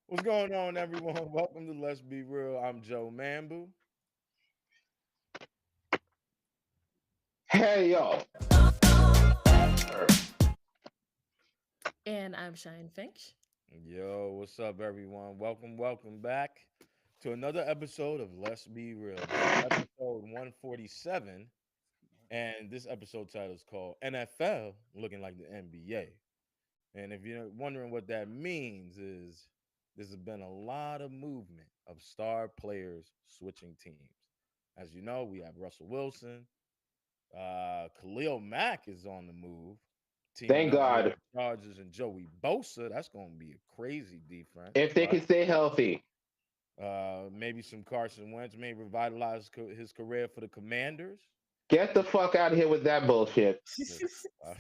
What's going on, everyone? Welcome to Let's Be Real. I'm Joe Mambu. Hey yo, And I'm Shine Finch. Yo, what's up, everyone? Welcome back to another episode of Let's Be Real. This is episode 147, and this episode title is called NFL Looking Like the NBA. And if you're wondering what that means, is there's been a lot of movement of star players switching teams. As you know, we have Russell Wilson. Khalil Mack is on the move, teaming thank up with God. the Chargers and Joey Bosa. That's going to be a crazy defense, If they right? can stay healthy, Maybe some Carson Wentz may revitalize his career for the Commanders. get the fuck out of here with that bullshit. Uh,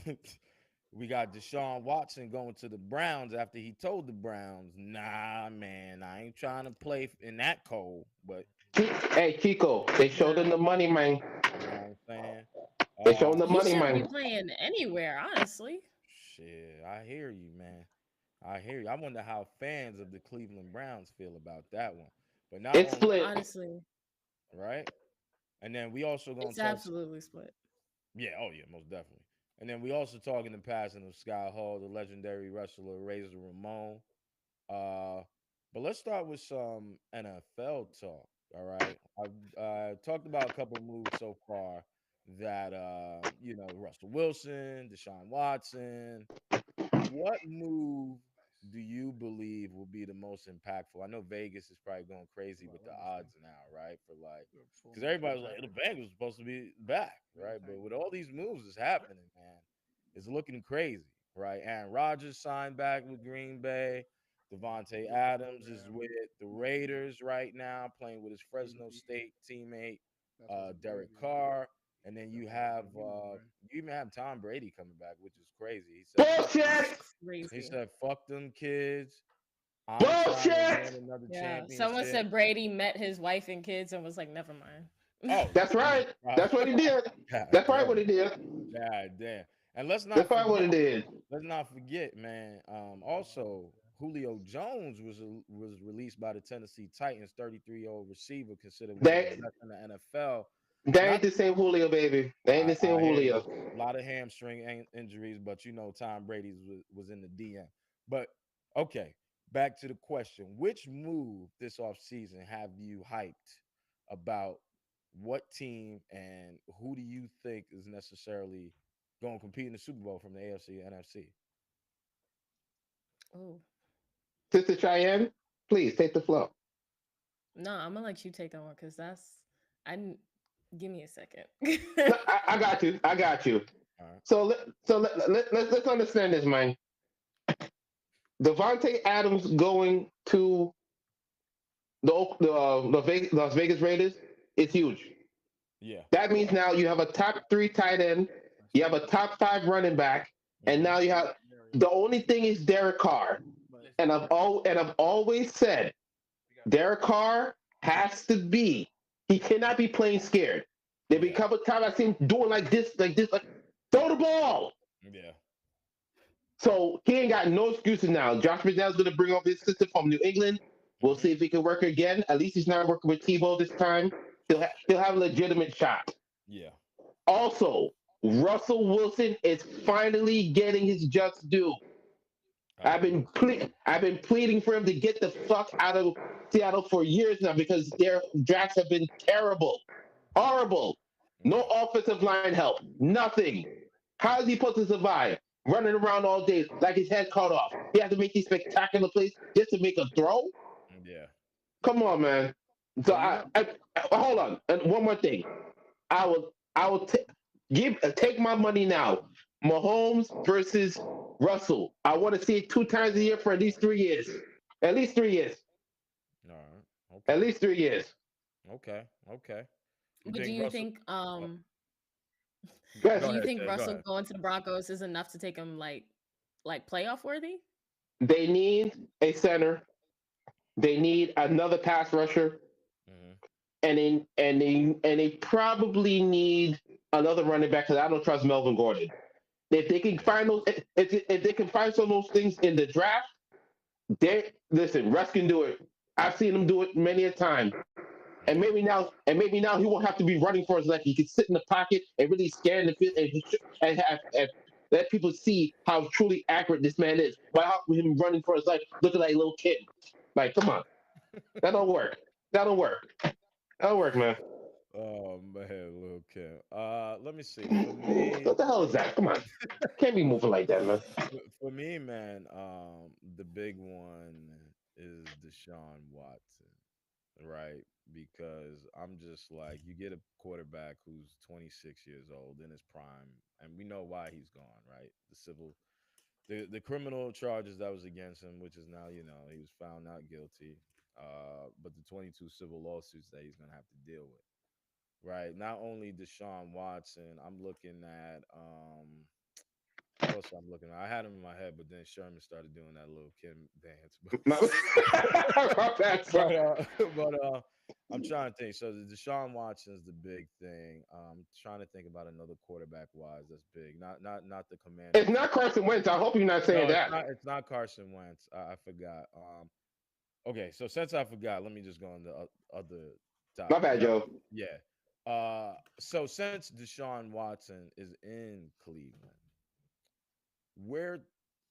we got Deshaun Watson going to the Browns after he told the Browns, "Nah, man, I ain't trying to play in that cold." But Hey Chico, they showed Yeah. him the money, man. you know what I'm saying? They showed him the He money, shouldn't be man. playing anywhere, honestly. Shit, I hear you, man. I hear you. I wonder how fans of the Cleveland Browns feel about that one. But not It's only, split. Honestly, right? And then we also gonna it's talk. absolutely split. Yeah, oh yeah, most definitely. And then we also talk in the passing of Sky Hall, the legendary wrestler Razor Ramon. Uh, but let's start with some NFL talk. All right, I've talked about a couple moves so far that Russell Wilson, Deshaun Watson. What move do you believe will be the most impactful? I know Vegas is probably going crazy with the odds now, right? For like, because everybody's like, the Bengals are supposed to be back, right? But with all these moves that's happening, man, it's looking crazy, right? Aaron Rodgers signed back with Green Bay. Devontae Adams is with the Raiders right now, playing with his Fresno State teammate, Derek Carr. And then you even have Tom Brady coming back, which is crazy. He said, "Fuck." It's Bullshit. He crazy. said, "Fuck them kids. I'm trying to win Bullshit. another Yeah. Someone championship." said Brady met his wife and kids and was like, never mind. Oh, That's right. That's what he did. God That's right what damn, he did. God damn. And let's That's not right what forget, he did. man. Also, Julio Jones was released by the Tennessee Titans. 33-year-old receiver considered one of the They best in the NFL. they ain't Not the same Julio, baby. They ain't the same I hear you. Julio. A lot of hamstring injuries, but Tom Brady's was in the DM. But okay, back to the question: which move this offseason have you hyped about? What team and who do you think is necessarily going to compete in the Super Bowl from the AFC and NFC? Oh, Sister Cheyenne, please take the floor. no, I'm gonna let you take that one because I didn't. Give me a second. No, I got you. I got you. All right. Let's understand this, man. Devontae Adams going to the Las Vegas Raiders is huge. Yeah. That means now you have a top three tight end, you have a top five running back, and Hmm. now you have the only thing is Derek Carr. And I've always said Derek Carr has to be. He cannot be playing scared. There be a Yeah. couple of times I seen him doing like throw the ball. Yeah. So he ain't got no excuses now. Josh McDaniels going to bring over his sister from New England. We'll Hmm. see if he can work again. At least he's not working with Tebow this time. He'll have a legitimate shot. Yeah. Also, Russell Wilson is finally getting his just due. I agree. I've been pleading for him to get the fuck out of Seattle for years now because their drafts have been terrible, horrible. No Yeah. offensive line help, nothing. How is he supposed to survive? Running around all day like his head cut off. He has to make these spectacular plays just to make a throw. Yeah. Come on, man. So Well, you know. hold on. And one more thing. I will take my money now. Mahomes versus Russell. I want to see it two times a year for at least 3 years. At least 3 years. All right. At Okay. least 3 years. Okay. Okay. You But do think you Russell? think Uh, do go Yes, you ahead, think Jay. Go Russell ahead. going to the Broncos is enough to take him like playoff worthy? they need a center. They need another pass rusher, Hmm. and they probably need another running back because I don't trust Melvin Gordon. If they can Yeah. find those, if they can find some of those things in the draft, They listen. Russ can do it. I've seen him do it many a time. And Yeah. maybe now he won't have to be running for his life. He can sit in the pocket and really scan the field and let people see how truly accurate this man is without him running for his life, looking like a little kid. Like, come on, that'll work. That'll work. That'll work, man. Oh man, Lil Kim. Let me see. For me, What the hell is that? Come on, can't be moving like that, man. for me, man, the big one is Deshaun Watson, right? Because I'm just like, you get a quarterback who's 26 years old in his prime, and we know why he's gone, right? The criminal charges that was against him, which is now, he was found not guilty. But the 22 civil lawsuits that he's gonna have to deal with, right? Not only Deshaun Watson, I'm looking at who else I'm looking at? I had him in my head, but then Sherman started doing that little Kim dance. That's But I'm trying to think. So the Deshaun Watson's the big thing. I'm trying to think about another quarterback wise that's big. Not the it's Commanders. not Carson Wentz. I hope you're not saying No, it's that. not. It's not Carson Wentz. I forgot. Okay, so since I forgot, let me just go on the other My topic. bad, Joe. Yeah. So since Deshaun Watson is in Cleveland, where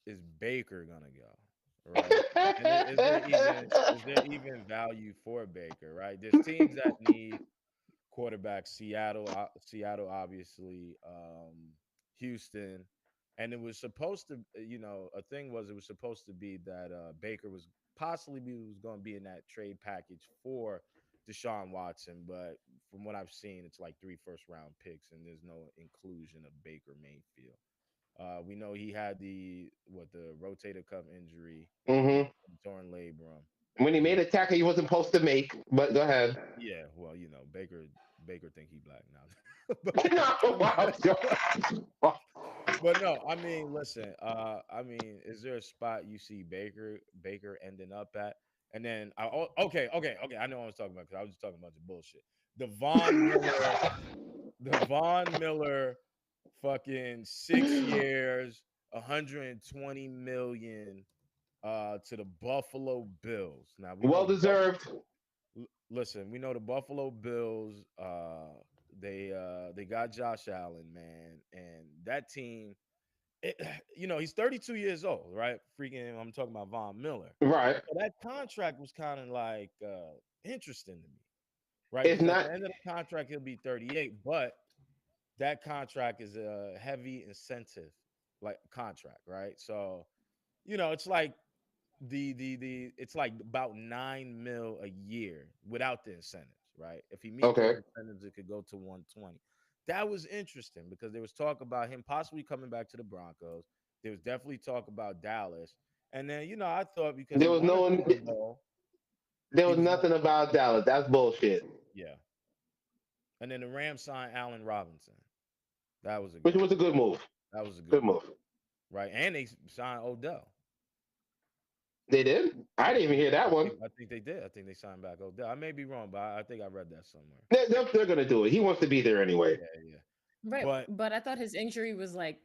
is Baker gonna go? Right? And is there even value for Baker? Right? There's teams that need quarterbacks. Seattle, obviously, Houston, and it was supposed to, a thing was it was supposed to be that Baker was going to be in that trade package for Deshaun Watson, but from what I've seen, it's like three first round picks, and there's no inclusion of Baker Mayfield. We know he had the rotator cuff injury, hmm torn labrum, When he and made a tackle he wasn't supposed to make, but go ahead. yeah, well, Baker think he black now, but No, wow, Joe. but no, I mean, listen, I mean, is there a spot you see Baker ending up at? And then, okay, I know what I was talking about because I was just talking a bunch of bullshit. The Von Miller, fucking 6 years, 120 million, to the Buffalo Bills. Now we know Well the Buff. deserved. Listen, we know the Buffalo Bills. They got Josh Allen, man, and that team. It, he's 32 years old, right? Freaking, I'm talking about Von Miller. Right. So that contract was kind of like interesting to me, right? It's Because at the not end of the contract, he'll be 38, but that contract is a heavy incentive, like contract, right? So, it's like the it's like about 9 mil a year without the incentives, right? If he meet those okay. incentives, it could go to 120. That was interesting because there was talk about him possibly coming back to the Broncos. There was definitely talk about Dallas. And then, I thought because There he was won a no Super Bowl, there he was was going nothing about Dallas. That's bullshit. yeah. And then the Rams signed Allen Robinson. That was a Which good was a move. good move. That was a good Good move. move. Right. And they signed Odell. They did? I Yeah. didn't even hear that I one. think I think they did. I think they signed back Odell. I may be wrong, but I think I read that somewhere. They're gonna do it. He wants to be there anyway. Yeah, yeah. Right, But but I thought his injury was like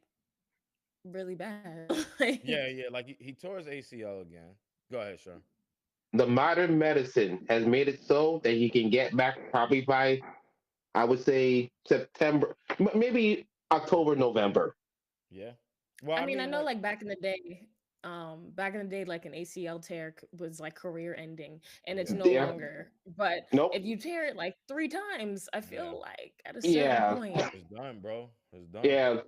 really bad. Like, yeah, yeah, like he tore his ACL again. Go ahead, sure. The modern medicine has made it so that he can get back probably by, I would say, September, maybe October, November. Yeah. Well, I I mean, I mean, know like, like back in the day, like an ACL tear was like career ending, and it's yeah, no Yeah. longer. But if Nope. you tear it like three times, I yeah. feel like at a certain Yeah. point, It's done, bro. It's done. Yeah.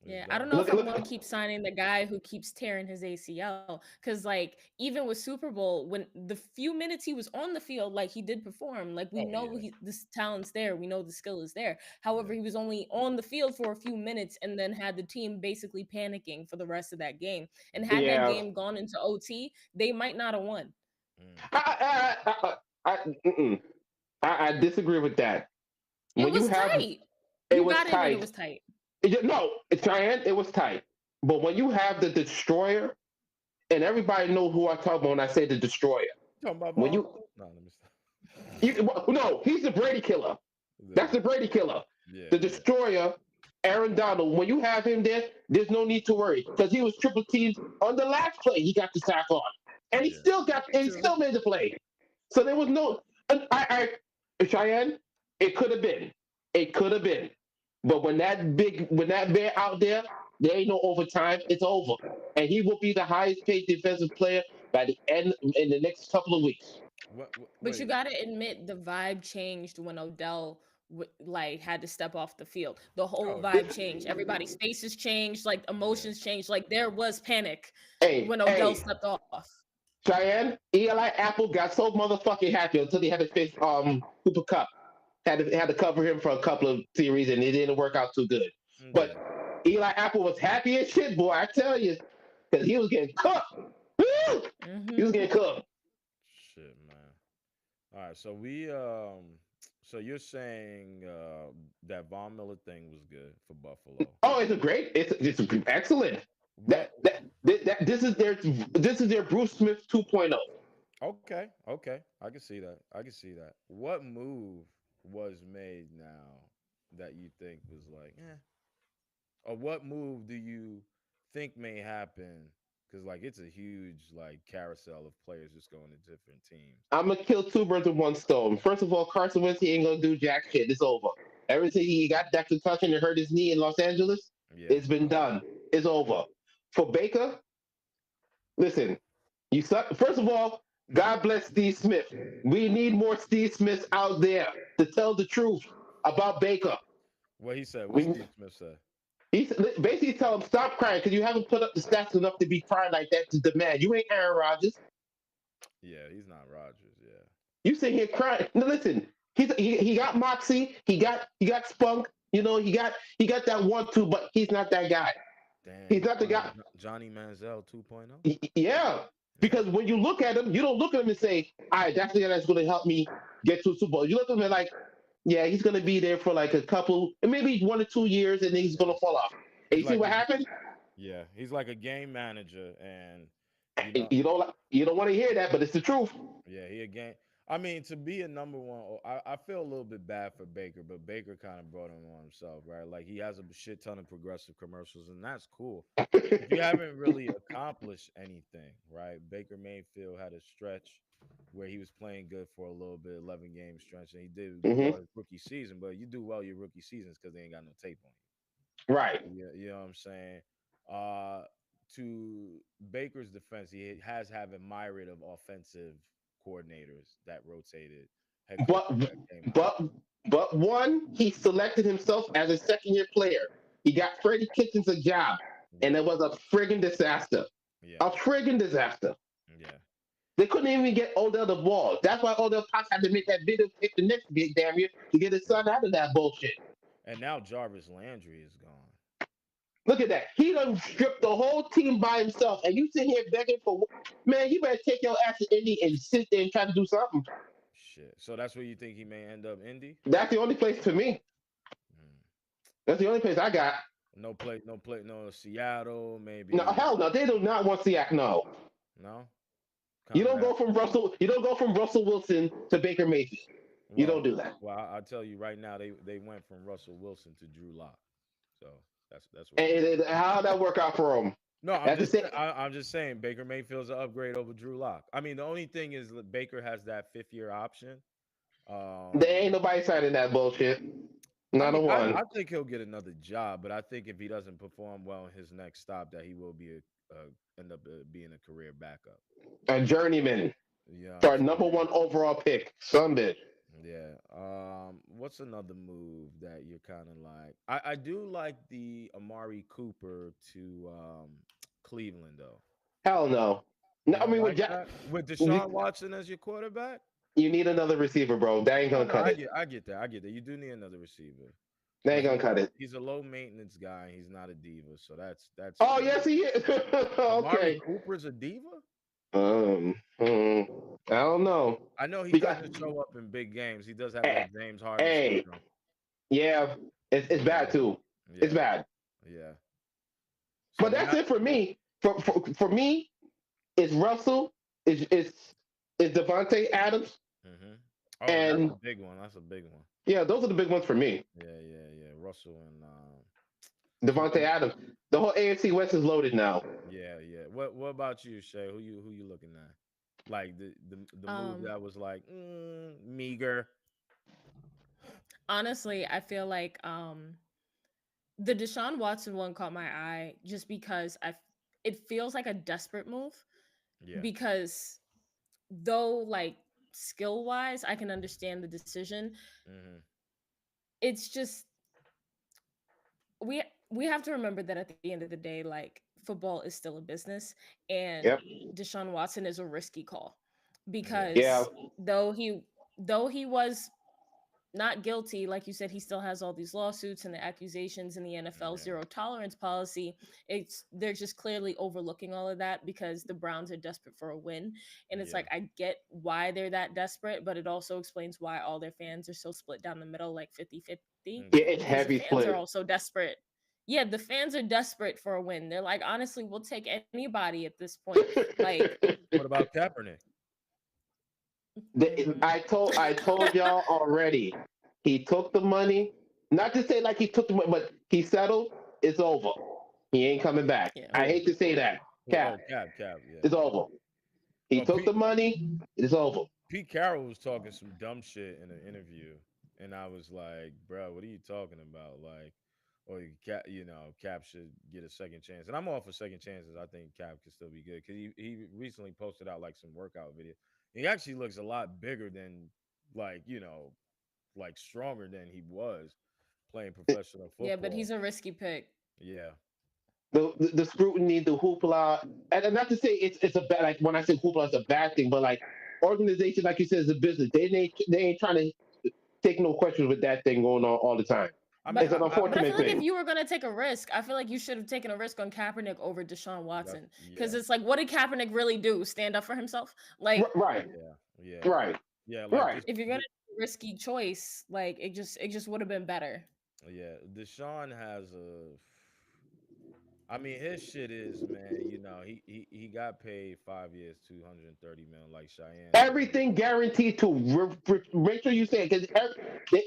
It's yeah, I don't done. know if Look, I want to look. keep signing the guy who keeps tearing his ACL. Because, like, even with Super Bowl, when the few minutes he was on the field, like, he did perform. Like, we Oh know yeah, this talent's there. We know the skill is there. However, yeah, he was only on the field for a few minutes and then had the team basically panicking for the rest of that game. And yeah. had that Yeah. game gone into OT, they might not have won. Mm. Mm-mm. I disagree with that. It When you was have, tight. it You was got to admit it tight. was tight. No, Cheyenne, it was tight. But when you have the destroyer, and everybody know who I talk about when I say the destroyer. Talking about When Von you, Miller? No, let me stop. no, he's the Brady killer. Yeah, That's the Brady killer. yeah, The yeah, destroyer, Aaron Donald. When you have him there, there's no need to worry because he was triple teamed on the last play. He got the sack on. and Yeah. he still made the play. So there was no. Cheyenne, it could have been, it could have been, but when that man out there, there ain't no overtime. It's over, and he will be the highest paid defensive player by the end in the next couple of weeks. But you Wait. gotta admit the vibe changed when Odell like had to step off the field. The whole Oh, vibe changed. Everybody's faces changed. Like yeah. emotions changed. Like there was panic Hey, when Odell hey, stepped off. Cheyenne, Eli Apple got so motherfucking happy until he had to face Cooper Cup. Had to cover him for a couple of series, and it didn't work out too good. But Yeah. Eli Apple was happy as shit, boy. I tell you, because he was getting cooked. Woo! He was Hmm. getting cooked. Shit, man. All right. So so you're saying that Von Miller thing was good for Buffalo. Oh, it's excellent. What? This is their Bruce Smith 2.0. Okay. Okay. I can see that. I can see that. What move was made now that you think was like, or what move do you think may happen? Because like it's a huge like carousel of players just going to different teams. I'm gonna kill two birds with one stone. First of all, Carson Wentz he ain't gonna do jack shit. It's over. Everything he got that concussion and hurt his knee in Los Angeles, Yeah. it's been done. It's over. For Baker, listen, you suck. First of all, God bless Steve Smith. We need more Steve Smiths out there to tell the truth about Baker. What he said? What We Steve Smith said? he basically tell him stop crying because you haven't put up the stats enough to be crying like that to demand. You ain't Aaron Rodgers. Yeah, he's not Rogers. Yeah. You sit here crying. No, listen. He got moxie. He got spunk. You know he got that 1-2, but he's not that guy. Damn, He's you not the calling guy. him Johnny Manziel 2.0? Yeah, Yeah. because when you look at him, you don't look at him and say, "All right, that's the guy that's going to help me get to a Super Bowl." You look at him and like, "Yeah, he's going to be there for like a couple, maybe 1 or 2 years, and then he's going Yeah. to fall off." And He's you see like what a happened? yeah, he's like a game manager and you know You don't want to hear that, but it's the truth. yeah, he a game. I mean, to be a number one, I feel a little bit bad for Baker, but Baker kind of brought him on himself, right? Like he has a shit ton of progressive commercials, and that's cool. But you haven't really accomplished anything, right? Baker Mayfield had a stretch where he was playing good for a little bit, 11 game stretch, and he did well Hmm. his rookie season. But you do well your rookie seasons because they ain't got no tape on Right. you. Yeah, you know what I'm saying. Uh, to Baker's defense, he has have a myriad of offensive coordinators that rotated, head coaches But that came through. but but one, he selected himself as a second-year player. He got Freddie Kitchens a job, and Yeah, it was a friggin' disaster. yeah, A friggin' disaster. yeah. They couldn't even get Odell the ball. That's why Odell Potts had to make that video pick the next big damn year to get his Yeah. son out of that bullshit. And now Jarvis Landry is gone. Look at that. He done stripped the whole team by himself, and you sit here begging for man. You better take your ass to Indy and sit there and try to do something. Shit. So that's where you think he may end up, Indy? That's the only place for me. Hmm. That's the only place I got. No Seattle, No, maybe. hell no, they do not want Seattle. No, No, you kind of don't mad. go from Russell. You don't go from Russell Wilson to Baker Mayfield. You don't Well, do that. I'll tell you right now, they went from Russell Wilson to Drew Lock. So that's what they. And how that work out for them? No, That's the same. I'm just saying Baker Mayfield's an upgrade over Drew Lock. I mean, the only thing is that Baker has that 5th year option. There Um, ain't nobody signing that bullshit. I Not mean, a one. I think he'll get another job, but I think if he doesn't perform well in his next stop, that he will be end up being a career backup. A journeyman You know what I'm for a number saying? one overall pick. Some bitch. Yeah. What's another move that you're kind of like? I do like the Amari Cooper to Cleveland though. Hell no. No, You I don't mean like that with Deshaun Watson as your quarterback? you need another receiver, bro. That ain't No, gonna no, cut it. I get that. I get that. You do need another receiver, That but ain't gonna cut it. he's a low maintenance guy. He's not a diva, so that's Oh cool. yes, he is. Amari Okay. Cooper's a diva. I don't know I know he because doesn't show up in big games. He does have hey, that James Harden hey, syndrome. yeah, it's Yeah, bad too. It's yeah, bad. yeah. So But that's now, it for me. For me, it's Russell, is Devontae Adams, hmm oh, that's a and big one. That's a big one. yeah, those are the big ones for me. Yeah, yeah, yeah. Russell and so Devontae then, Adams. The whole AFC West is loaded now. yeah, yeah. What about you, Shay? Who you looking at? Like the move Um, that was like meager. Honestly, I feel like the Deshaun Watson one caught my eye just because it feels like a desperate move Yeah. because though like skill wise I can understand the decision, Hmm. it's just we we have to remember that at the end of the day, like football is still a business, and Yep. Deshaun Watson is a risky call Yeah. Yeah. because though he though he was not guilty, like you said, he still has all these lawsuits and the accusations in the NFL Yeah. zero tolerance policy. It's they're just clearly overlooking all of that because the Browns are desperate for a win. And it's Yeah. like I get why they're that desperate, but it also explains why all their fans are so split down the middle, like 50-50, Yeah, Yeah. because it's the heavy fans are split. also desperate. Yeah, the fans are desperate for a win. They're like, honestly, we'll take anybody at this point. Like, What about Kaepernick? mm, I told y'all already. He took the money. Not to say like he took the money, but he settled. It's over. He ain't coming back. yeah. I Who? hate to say that. Who? Cap. Oh, Cap. Yeah. It's over. He Well, took the money. It's over. Pete Carroll was talking some dumb shit in an interview, and I was like, "Bro, what are you talking about?" Like, or Cap should get a second chance, and I'm all for second chances. I think Cap could still be good because he recently posted out like some workout video. He actually looks a lot bigger than like like stronger than he was playing professional Yeah, but football. he's a risky pick. Yeah, The scrutiny, the hoopla, and not to say it's a bad, like when I say hoopla, it's a bad thing, but like organization, like you said, is a business. They ain't trying to take no questions with that thing going on all the time. I mean, But It's an but I feel unfortunate like if thing. you were gonna take a risk, I feel like you should have taken a risk on Kaepernick over Deshaun that's Watson. Because yeah, it's like, what did Kaepernick really do? Stand up for himself? Like, Right, yeah, yeah, right, yeah. Like right. this, if you're gonna take a risky choice, like it just would have been better. yeah. Deshaun has a. I mean, his shit is man. He got paid 5 years, 230 million, like Cheyenne said. Everything guaranteed to make sure you say it because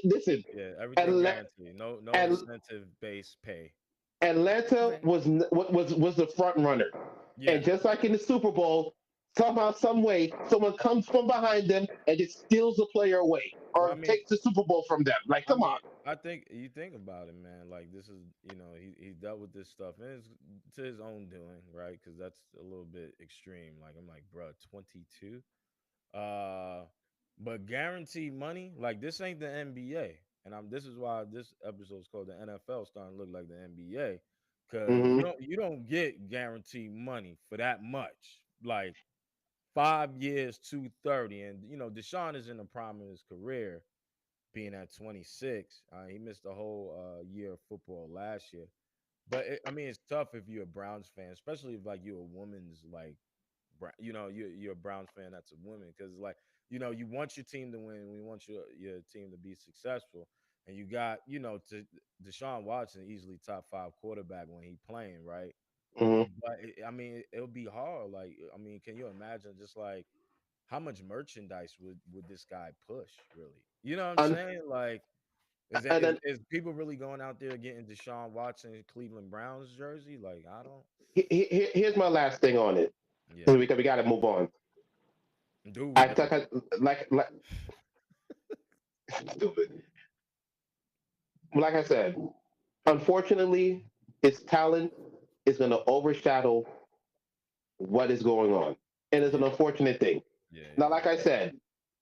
listen, Yeah, everything Atla- guaranteed. No At- incentive based pay. Atlanta Right. was the front runner, Yeah. and just like in the Super Bowl, somehow, some way, someone comes from behind them and just steals the player away Well, or takes the Super Bowl from them. Like, come on. I think you think about it, man. Like this is, he dealt with this stuff and it's to his own doing, right? Because that's a little bit extreme. Like I'm like, bro, 22. Uh, but guaranteed money, like this ain't the NBA, and this is why this episode is called the NFL starting to look like the NBA, because Hmm. you don't get guaranteed money for that much. Like 5 years, 230, and Deshaun is in the prime of his career, being at 26. He missed the whole year of football last year. But I mean, it's tough if you're a Browns fan, especially if like you're a woman's like you're a Browns fan that's a woman because like you want your team to win, we want your team to be successful, and you got to Deshaun Watson easily top five quarterback when he playing right, Hmm. but I mean it'll be hard. Like I mean, can you imagine just like how much merchandise would this guy push really? You know what I'm And, saying? Like is and that then is people really going out there getting Deshaun Watson Cleveland Browns jersey? Like I don't. here's my last thing on it. Yeah, We got to move on. do we I though? think like stupid. Like I said, unfortunately, his talent is going to overshadow what is going on, and it's an Yeah, unfortunate thing. yeah, Now, yeah. like I said,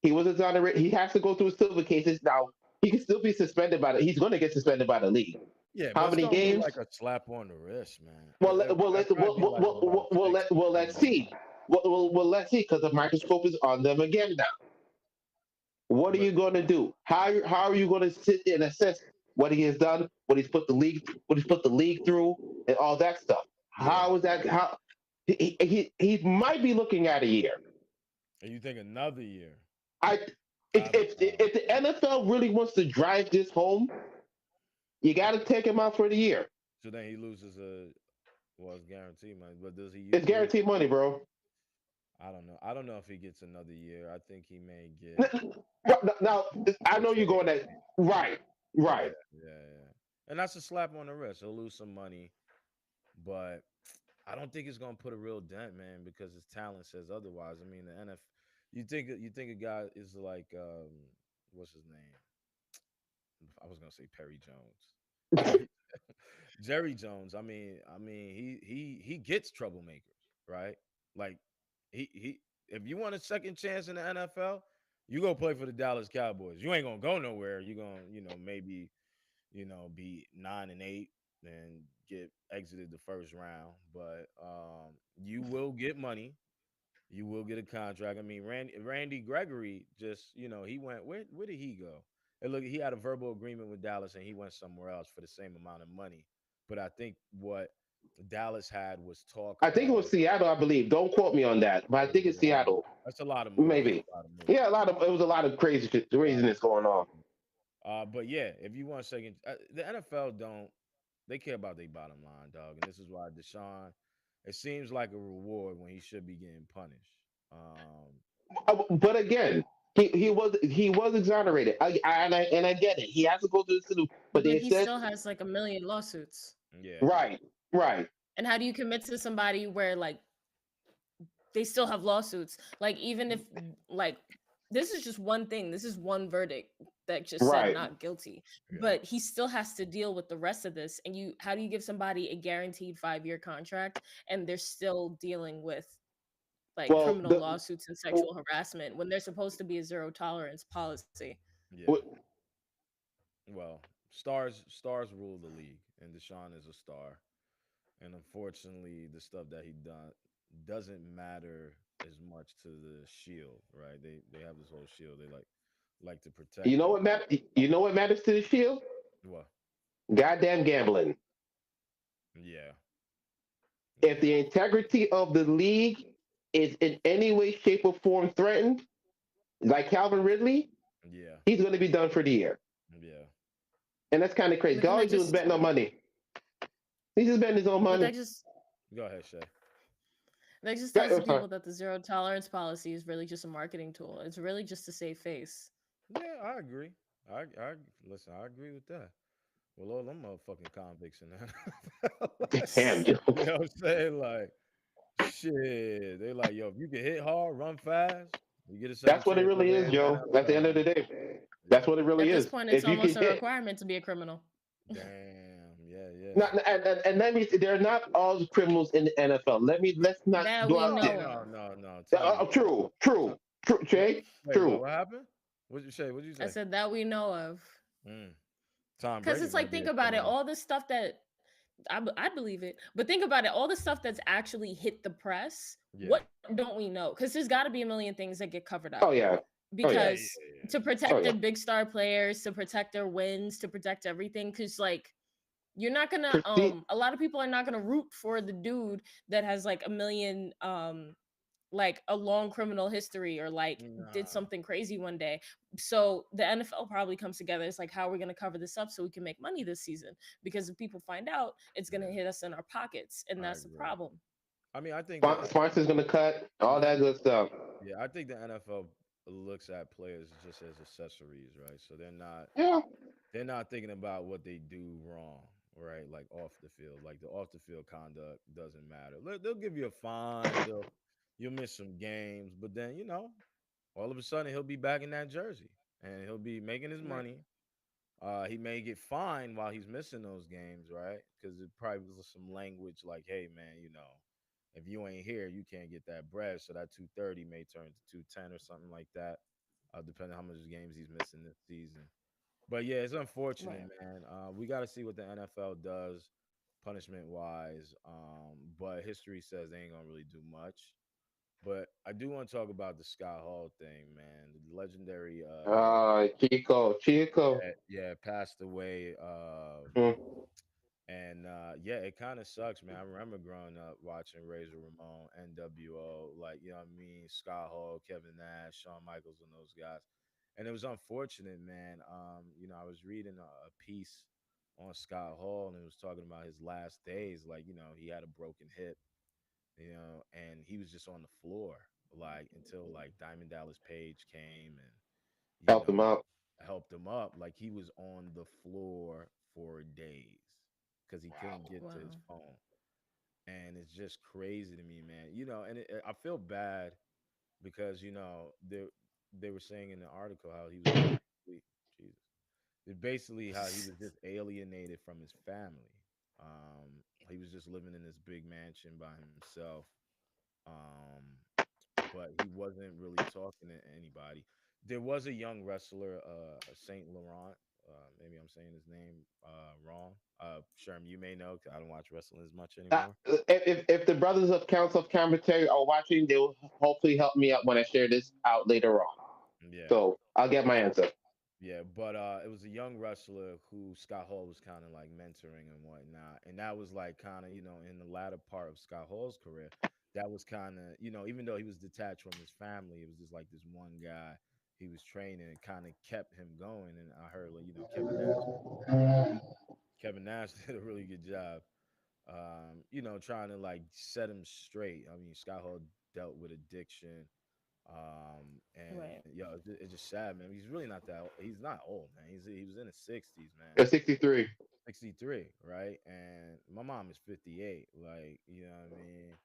he was exonerated. He has to go through silver cases. Now, he can still be suspended by the. He's going to get suspended by the league. Yeah, but How it's many gonna be games? like a slap on the wrist, man. Well, It'll probably be like about six to let's 10 games. see. Let's see, because the microscope is on them again now. What are But you going to do? How are you going to sit there and assess what he has done, what he's put the league through, and all that stuff? yeah, How is that? How he might be looking at a year. and you think another year? I I, if the NFL really wants to drive this home, you got to take him out for the year. so then he loses it's guaranteed money. But does he It's usually? guaranteed money, bro. I don't know. I don't know if he gets another year. I think he may get Now, I a know you're going trade. that right, Yeah, right. yeah, yeah. And that's a slap on the wrist. He'll lose some money, but I don't think it's gonna put a real dent, man, because his talent says otherwise. I mean, the NFL. You think a guy is like what's his name? I was gonna say Perry Jones. Jerry Jerry Jones. I mean, he gets troublemakers, right? Like he if you want a second chance in the NFL, you go play for the Dallas Cowboys. You ain't gonna go nowhere. You gonna, maybe, be 9-8 and get exited the first round. But you will get money. You will get a contract. I mean, Randy Gregory just, he went, where did he go? And look, he had a verbal agreement with Dallas and he went somewhere else for the same amount of money. But I think what Dallas had was talk I think it was of, Seattle, I believe. Don't quote me on that, but I think it's yeah, I don't know. Seattle. That's a lot of moving. Maybe. That's a lot of moving. Yeah, a lot of it was a lot of A lot of craziness going on. moving. But yeah, if you want a second, the NFL don't, they care about their bottom line, dog. And this is why Deshaun, it seems like a reward when he should be getting punished. But again, he was exonerated. And I get it. He has to go to the system, but But they he said still has like a million lawsuits. Yeah, right, right. And how do you commit to somebody where like they still have lawsuits? Like even if like this is just one thing, this is one verdict that just said Right. not guilty, yeah, but he still has to deal with the rest of this. And you, how do you give somebody a guaranteed 5-year contract and they're still dealing with like Well, criminal lawsuits and sexual harassment when they're supposed to be a zero tolerance policy? yeah. Well, stars rule the league, and Deshaun is a star. And unfortunately, the stuff that he done doesn't matter as much to the Shield, right? They have this whole Shield. They like to you protect know him. what matters. You know what matters to the Shield? Well, Goddamn gambling. yeah, If yeah, the integrity of the league is in any way, shape, or form threatened, like Calvin Ridley, yeah, he's going to be done for the year. yeah. And that's kind of crazy. But then All that he's doing is just betting on money. He's just betting his own but money. Go ahead, Shay. that just Yeah, tells the sorry. people that the zero tolerance policy is really just a marketing tool. It's really just to save face. Yeah, I agree. I listen. I agree with that. Well, all them motherfucking convicts in there. Damn, Joe. You know what I'm saying? Like, shit. They like, yo, if you can hit hard, run fast, you get a second That's what it chance really over is, there in the Joe. At the NFL, end of the man. day, that's Yeah. what it really At this is. point, it's If you can almost a hit, requirement to be a criminal. Damn. Yeah, yeah. not, and let me. They're not all criminals in the NFL. Let's not That go we out No, there. know no, of. no, no. Tell me. True, true, true, Jay. Wait, True. what happened? What'd you say? What'd you I say? said that we know of. Mm. Tom Because Brady it's might like, be think a about it, criminal. all the stuff that I believe it, but think about it, all the stuff that's actually hit the press, Yeah. what don't we know? Because there's got to be a million things that get covered up. Oh yeah. Oh yeah. Yeah, Because yeah, yeah. to Oh protect their yeah. big star players, to protect their wins, to protect everything, because like you're not gonna Christine. a lot of people are not gonna root for the dude that has like a million like a long criminal history or like did Nah. something crazy one day. So the NFL probably comes together. It's like, how are we going to cover this up so we can make money this season? Because if people find out, it's going to Yeah, hit us in our pockets, and I that's the agree. problem. I mean, I think the Sponsor's gonna cut all the that good stuff. yeah, I think the NFL looks at players just as accessories, right? So Yeah. they're not thinking about what they do wrong, right? Like off the field, like the off the field conduct doesn't matter. They'll give you a fine, you'll miss some games, but then all of a sudden he'll be back in that jersey and he'll be making his Right. money. He may get fined while he's missing those games, right? Because it probably was some language like, "Hey, man, if you ain't here, you can't get that bread." So that 230 may turn to 210 or something like that, depending on how much games he's missing this season. But yeah, it's unfortunate, Right. man. We got to see what the NFL does punishment wise. But history says they ain't gonna really do much. But I do want to talk about the Scott Hall thing, man. The legendary, Chico. yeah, yeah, passed away. Mm. And yeah, it kind of sucks, man. I remember growing up watching Razor Ramon, NWO, like, you know what I mean, Scott Hall, Kevin Nash, Shawn Michaels, and those guys. And it was unfortunate, man. I was reading a piece on Scott Hall, and it was talking about his last days. Like, he had a broken hip, and he was just on the floor, like, until like Diamond Dallas Page came and, you Help them know, out. helped him up. Like, he was on the floor for days because he couldn't get to his Wow. phone. and it's just crazy to me, man. And I feel bad because they were saying in the article how he was basically Jesus, basically how he was just alienated from his family. He was just living in this big mansion by himself, um, but he wasn't really talking to anybody. There was a young wrestler, Saint Laurent. Maybe I'm saying his name wrong. Sherm, you may know 'cause I don't watch wrestling as much anymore. If the brothers of Council of Commentary are watching, they will hopefully help me out when I share this out later on. Yeah. So I'll get my answer. Yeah, but it was a young wrestler who Scott Hall was kind of like mentoring and whatnot, and that was like kind of in the latter part of Scott Hall's career, that was kind of even though he was detached from his family, it was just like this one guy he was training and kind of kept him going. And I heard like Kevin Nash did a really good job, trying to like set him straight. I mean, Scott Hall dealt with addiction, and Right. it's just sad, man. He's really not that. He's not old, man. He was in his 60s, man. 63. 63, right? And my mom is 58. Like, you know what I mean?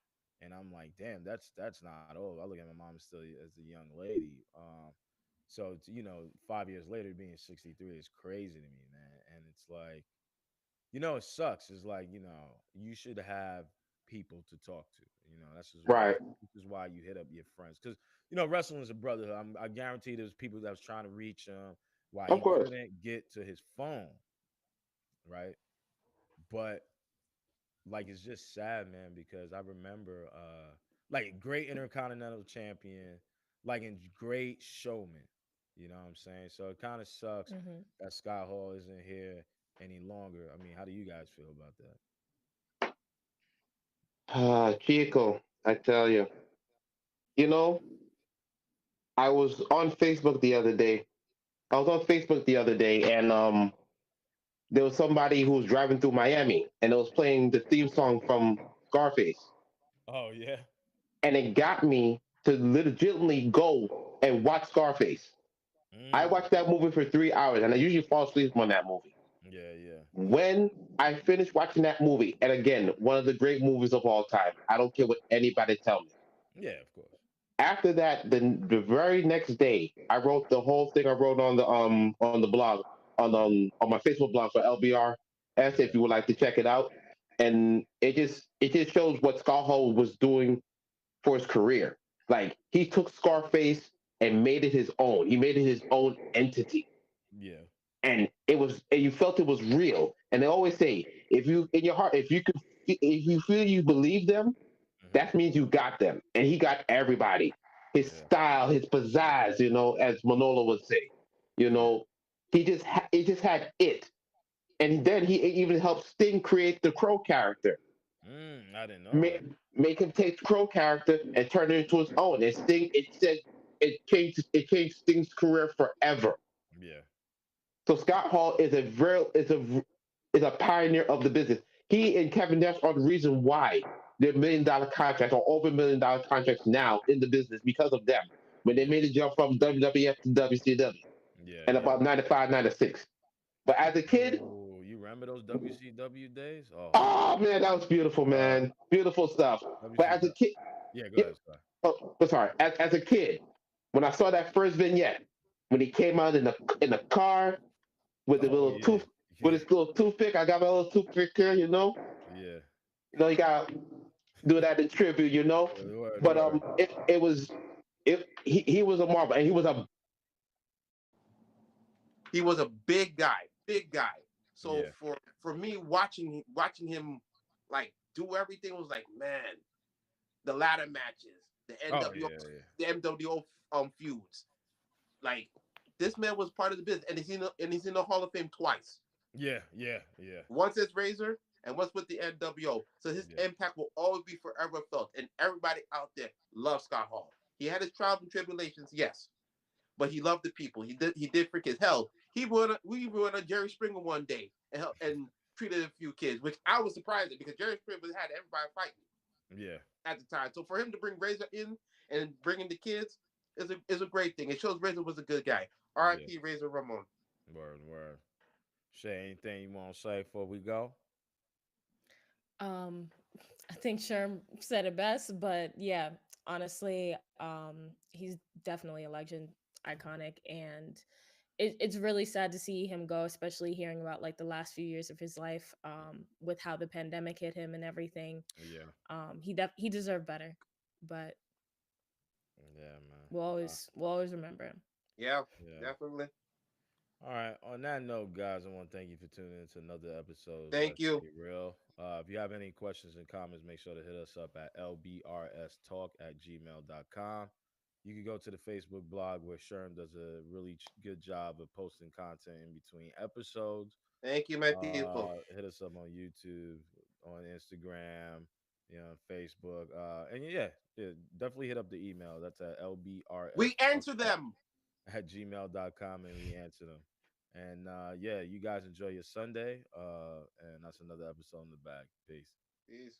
And I'm like, damn, that's not old. I look at my mom still as a young lady. So 5 years later, being 63 is crazy to me, man. And it's like, it sucks. It's like, you should have people to talk to. Right. This is why you hit up your friends. Because, wrestling is a brotherhood. I guarantee there's people that was trying to reach him why Of he course. couldn't get to his phone, right? But like it's just sad, man, because I remember like great intercontinental champion, like in great showman. You know what I'm saying? So it kind of sucks Hmm. that Scott Hall isn't here any longer. I mean, how do you guys feel about that? Chico, I tell you, you know, I was on Facebook the other day. I was on Facebook the other day, and there was somebody who was driving through Miami, and it was playing the theme song from Scarface, Oh yeah. and it got me to legitimately go and watch Scarface. I Mm. watched that movie for 3 hours, and I usually fall asleep on that movie. Yeah, yeah. When I finished watching that movie, and again, one of the great movies of all time, I don't care what anybody tell me. Yeah, of course. After that, the very next day, I wrote the whole thing I wrote on the blog on my Facebook blog for LBRS if Yeah. you would like to check it out. And it just shows what Scott Hall was doing for his career. Like he took Scarface and made it his own. He made it his own entity, Yeah. and you felt it was real. And they always say, if you in your heart, if you feel you believe them, Hmm. that means you got them. And he got everybody. His Yeah. style, his pizzazz, as Manolo would say. You Yeah. know, he just had it. And then he even helped Sting create the Crow character. I didn't know Make, that. make him take the Crow character and turn it into his own. And Sting, it said it changed Sting's career forever. Yeah. So Scott Hall is a pioneer of the business. He and Kevin Nash are the reason why they're $1 million contracts or over $1 million contracts now in the business because of them. When they Yeah. made the jump from WWF to WCW Yeah. in Yeah. about 95, 96. But as a kid, Oh, you remember those WCW days? Oh my oh man, that was beautiful, God. man. Beautiful stuff. But as a WCW. kid, Yeah, go yeah, ahead, Sky. sorry, as a kid, when I saw that first vignette, when he came out in the car with the Oh little yeah. tooth with Yeah. his little toothpick. I got my little toothpick here, Yeah. You gotta do that in tribute, Word, But word. he was a marvel, and he was a big guy, big guy. So Yeah. for me watching him like do everything was like, man, the ladder matches, the Oh NWO, yeah, yeah. the MWO feuds, like this man was part of the business, and he's in the Hall of Fame twice. Yeah, yeah, yeah, Once as Razor and once with the NWO. So his yeah, impact will always be forever felt. And everybody out there loves Scott Hall. He had his trials and tribulations, yes, but he loved the people. He did for kids. Hell, we went on Jerry Springer one day and treated a few kids, which I was surprised at because Jerry Springer had everybody fighting yeah, at the time. So for him to bring Razor in and bring in the kids is a great thing. It shows Razor was a good guy. yeah. R.I.P. Razor Ramon. Word, word. Say anything you want to say before we go? Um, I think Sherm said it best, but yeah, honestly, he's definitely a legend, iconic, and it's really sad to see him go, especially hearing about like the last few years of his life, with how the pandemic hit him and everything. Yeah, He deserved better, but yeah, man. we'll always remember him. Yeah, Yeah. definitely. All right. On that note, guys, I want to thank you for tuning in to another episode of Thank Let's you. Get Real. If you have any questions and comments, make sure to hit us up at lbrstalk@gmail.com. You can go to the Facebook blog where Sherm does a really good job of posting content in between episodes. Thank you, my people. Hit us up on YouTube, on Instagram, Facebook. And yeah, definitely hit up the email. That's at We lbrstalk answer them. at gmail.com and we answer them. And yeah, you guys enjoy your Sunday. And that's another episode in the bag. Peace. Peace.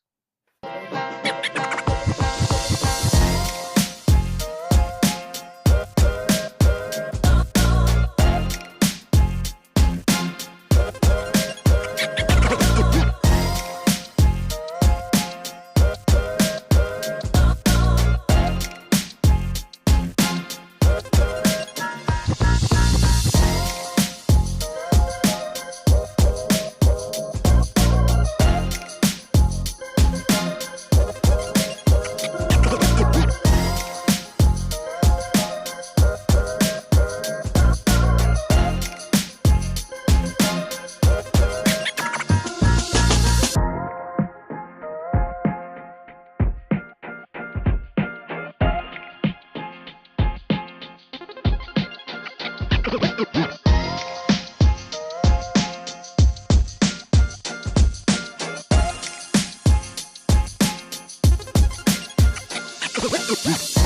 Yeah.